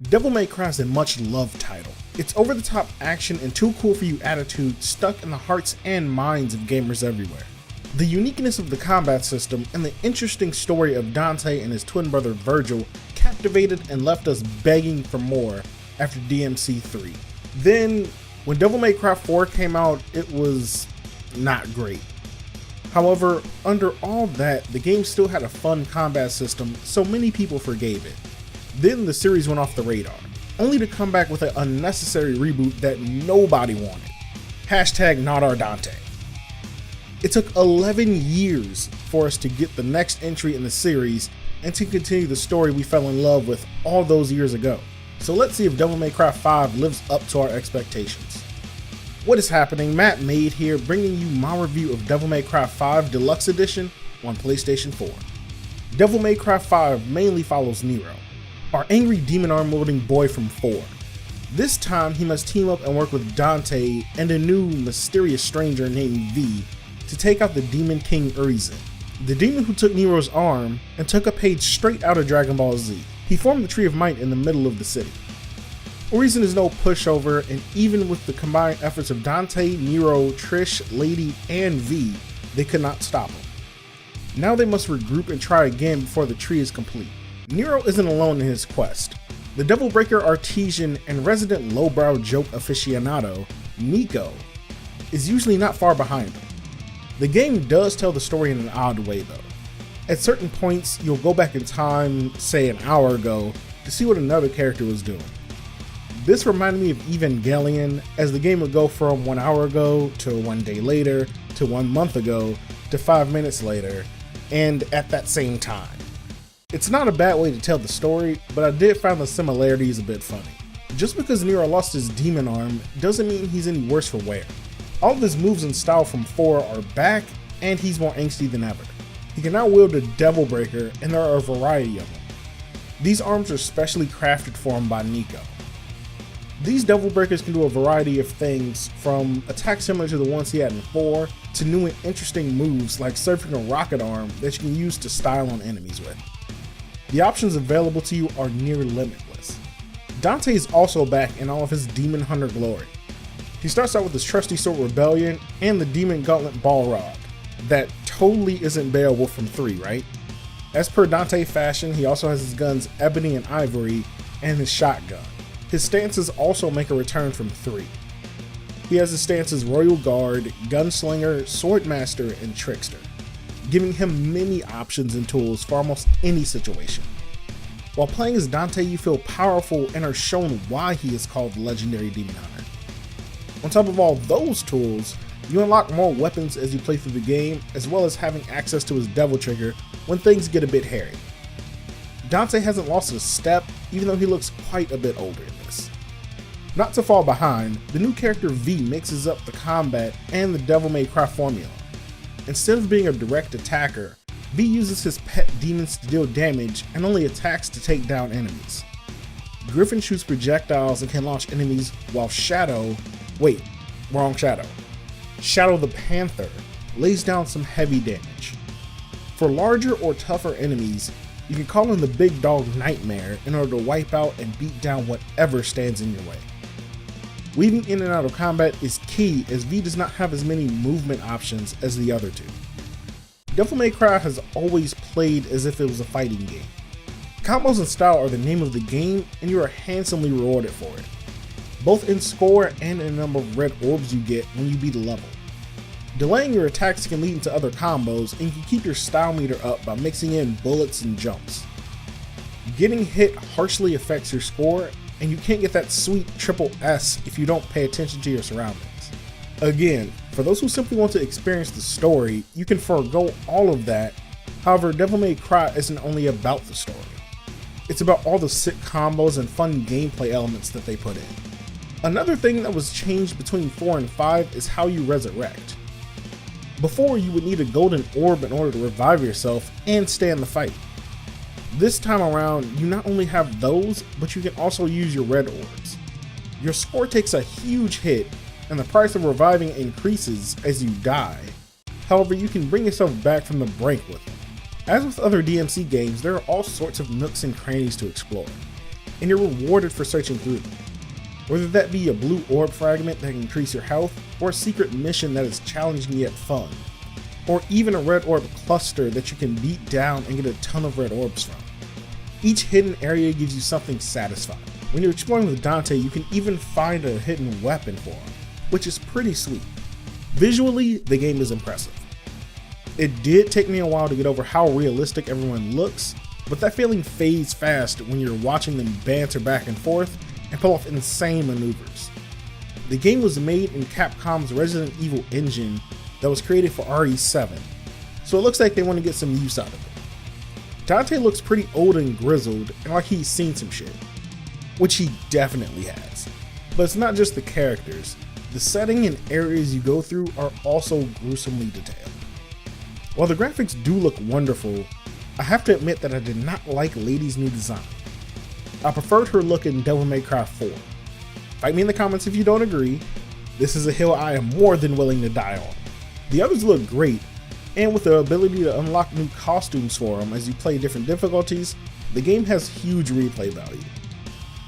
Devil May Cry is a much loved title. Its over-the-top action and too cool for you attitude stuck in the hearts and minds of gamers everywhere. The uniqueness of the combat system and the interesting story of Dante and his twin brother Virgil captivated and left us begging for more after DMC 3. Then, when Devil May Cry 4 came out, it was not great. However, under all that, the game still had a fun combat system, so many people forgave it. Then the series went off the radar, only to come back with an unnecessary reboot that nobody wanted. Hashtag not our Dante. It took 11 years for us to get the next entry in the series and to continue the story we fell in love with all those years ago. So let's see if Devil May Cry 5 lives up to our expectations. What is happening? Mattmade here, bringing you my review of Devil May Cry 5 Deluxe Edition on PlayStation 4. Devil May Cry 5 mainly follows Nero, our angry demon arm wielding boy from 4. This time he must team up and work with Dante and a new mysterious stranger named V to take out the demon king Urizen, the demon who took Nero's arm and took a page straight out of Dragon Ball Z. He formed the Tree of Might in the middle of the city. Urizen is no pushover, and even with the combined efforts of Dante, Nero, Trish, Lady, and V, they could not stop him. Now they must regroup and try again before the tree is complete. Nero isn't alone in his quest. The Devil Breaker artisan and resident lowbrow joke aficionado, Nico, is usually not far behind him. The game does tell the story in an odd way though. At certain points, you'll go back in time, say an hour ago, to see what another character was doing. This reminded me of Evangelion, as the game would go from 1 hour ago to 1 day later to 1 month ago to 5 minutes later, and at that same time. It's not a bad way to tell the story, but I did find the similarities a bit funny. Just because Nero lost his demon arm doesn't mean he's any worse for wear. All of his moves and style from 4 are back, and he's more angsty than ever. He can now wield a Devil Breaker, and there are a variety of them. These arms are specially crafted for him by Nico. These Devil Breakers can do a variety of things, from attacks similar to the ones he had in 4, to new and interesting moves like surfing a rocket arm that you can use to style on enemies with. The options available to you are near limitless. Dante is also back in all of his Demon Hunter glory. He starts out with his trusty sword Rebellion and the Demon Gauntlet Balrog. That totally isn't Beowulf from 3, right? As per Dante fashion, he also has his guns Ebony and Ivory and his shotgun. His stances also make a return from 3. He has his stances Royal Guard, Gunslinger, Swordmaster, and Trickster, giving him many options and tools for almost any situation. While playing as Dante, you feel powerful and are shown why he is called the legendary Demon Hunter. On top of all those tools, you unlock more weapons as you play through the game, as well as having access to his Devil Trigger when things get a bit hairy. Dante hasn't lost a step, even though he looks quite a bit older in this. Not to fall behind, the new character V mixes up the combat and the Devil May Cry formula. Instead of being a direct attacker, V uses his pet demons to deal damage and only attacks to take down enemies. Griffin shoots projectiles and can launch enemies, while Shadow the Panther lays down some heavy damage. For larger or tougher enemies, you can call in the big dog Nightmare in order to wipe out and beat down whatever stands in your way. Weaving in and out of combat is key, as V does not have as many movement options as the other two. Devil May Cry has always played as if it was a fighting game. Combos and style are the name of the game, and you are handsomely rewarded for it, both in score and in the number of red orbs you get when you beat a level. Delaying your attacks can lead into other combos, and you can keep your style meter up by mixing in bullets and jumps. Getting hit harshly affects your score, and you can't get that sweet triple S if you don't pay attention to your surroundings. Again, for those who simply want to experience the story, you can forego all of that. However, Devil May Cry isn't only about the story. It's about all the sick combos and fun gameplay elements that they put in. Another thing that was changed between 4 and 5 is how you resurrect. Before, you would need a golden orb in order to revive yourself and stay in the fight. This time around, you not only have those, but you can also use your red orbs. Your score takes a huge hit, and the price of reviving increases as you die. However, you can bring yourself back from the brink with them. As with other DMC games, there are all sorts of nooks and crannies to explore. and you're rewarded for searching through them. Whether that be a blue orb fragment that can increase your health, or a secret mission that is challenging yet fun, or even a red orb cluster that you can beat down and get a ton of red orbs from. Each hidden area gives you something satisfying. When you're exploring with Dante, you can even find a hidden weapon for him, which is pretty sweet. Visually, the game is impressive. It did take me a while to get over how realistic everyone looks, but that feeling fades fast when you're watching them banter back and forth and pull off insane maneuvers. The game was made in Capcom's Resident Evil engine that was created for RE7, so it looks like they want to get some use out of it. Dante looks pretty old and grizzled and like he's seen some shit, which he definitely has. But it's not just the characters, the setting and areas you go through are also gruesomely detailed. While the graphics do look wonderful, I have to admit that I did not like Lady's new design. I preferred her look in Devil May Cry 4. Fight me in the comments if you don't agree. This is a hill I am more than willing to die on. The others look great, and with the ability to unlock new costumes for them as you play different difficulties, the game has huge replay value.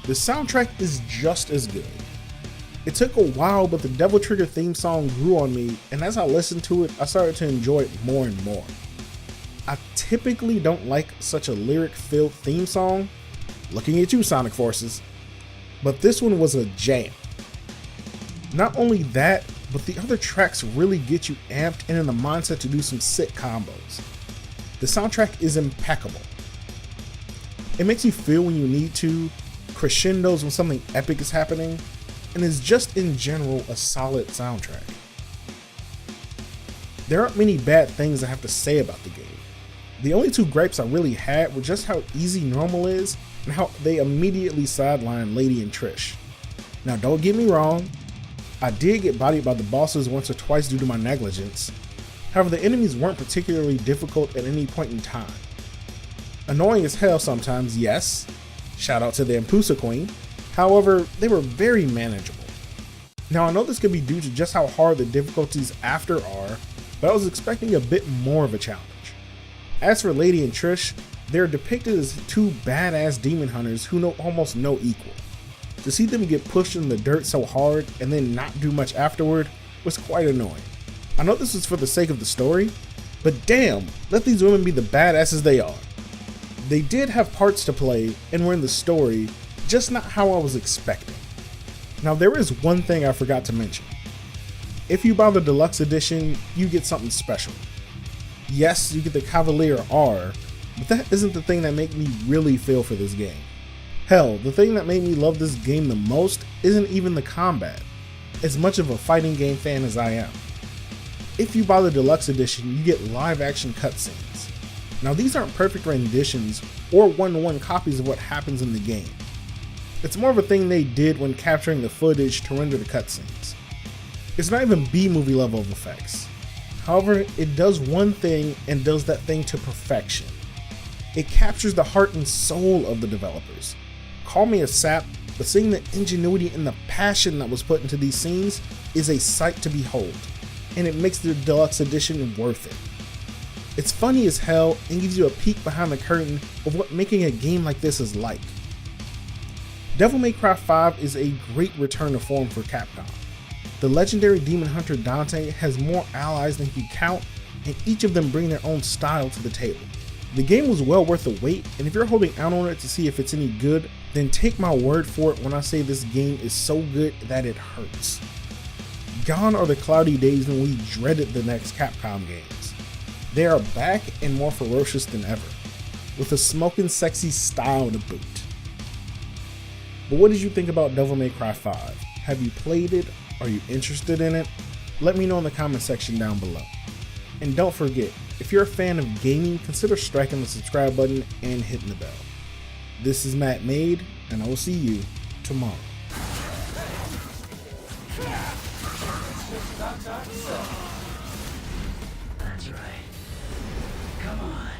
The soundtrack is just as good. It took a while, but the Devil Trigger theme song grew on me, and as I listened to it, I started to enjoy it more and more. I typically don't like such a lyric-filled theme song, looking at you Sonic Forces, but this one was a jam. Not only that, but the other tracks really get you amped and in the mindset to do some sick combos. The soundtrack is impeccable. It makes you feel when you need to, crescendos when something epic is happening, and is just in general a solid soundtrack. There aren't many bad things I have to say about the game. The only two gripes I really had were just how easy normal is and how they immediately sideline Lady and Trish. Now don't get me wrong, I did get bodied by the bosses once or twice due to my negligence. However, the enemies weren't particularly difficult at any point in time. Annoying as hell sometimes, yes. Shout out to the Impusa Queen. However, they were very manageable. Now I know this could be due to just how hard the difficulties after are, but I was expecting a bit more of a challenge. As for Lady and Trish, they're depicted as two badass demon hunters who know almost no equal. To see them get pushed in the dirt so hard and then not do much afterward was quite annoying. I know this is for the sake of the story, but damn, let these women be the badasses they are. They did have parts to play and were in the story, just not how I was expecting. Now there is one thing I forgot to mention. If you buy the deluxe edition, you get something special. Yes, you get the Cavalier R, but that isn't the thing that made me really feel for this game. Hell, the thing that made me love this game the most isn't even the combat, as much of a fighting game fan as I am. If you buy the deluxe edition, you get live action cutscenes. Now these aren't perfect renditions or one-to-one copies of what happens in the game. It's more of a thing they did when capturing the footage to render the cutscenes. It's not even B-movie level of effects. However, it does one thing and does that thing to perfection. It captures the heart and soul of the developers. Call me a sap, but seeing the ingenuity and the passion that was put into these scenes is a sight to behold, and it makes the deluxe edition worth it. It's funny as hell and gives you a peek behind the curtain of what making a game like this is like. Devil May Cry 5 is a great return to form for Capcom. The legendary demon hunter Dante has more allies than he can count, and each of them bring their own style to the table. The game was well worth the wait, and if you're holding out on it to see if it's any good, then take my word for it when I say this game is so good that it hurts. Gone are the cloudy days when we dreaded the next Capcom games. They are back and more ferocious than ever, with a smoking sexy style to boot. But what did you think about Devil May Cry 5? Have you played it? Are you interested in it? Let me know in the comment section down below. And don't forget, if you're a fan of gaming, consider striking the subscribe button and hitting the bell. This is Mattmade, and I will see you tomorrow. That's right. Come on.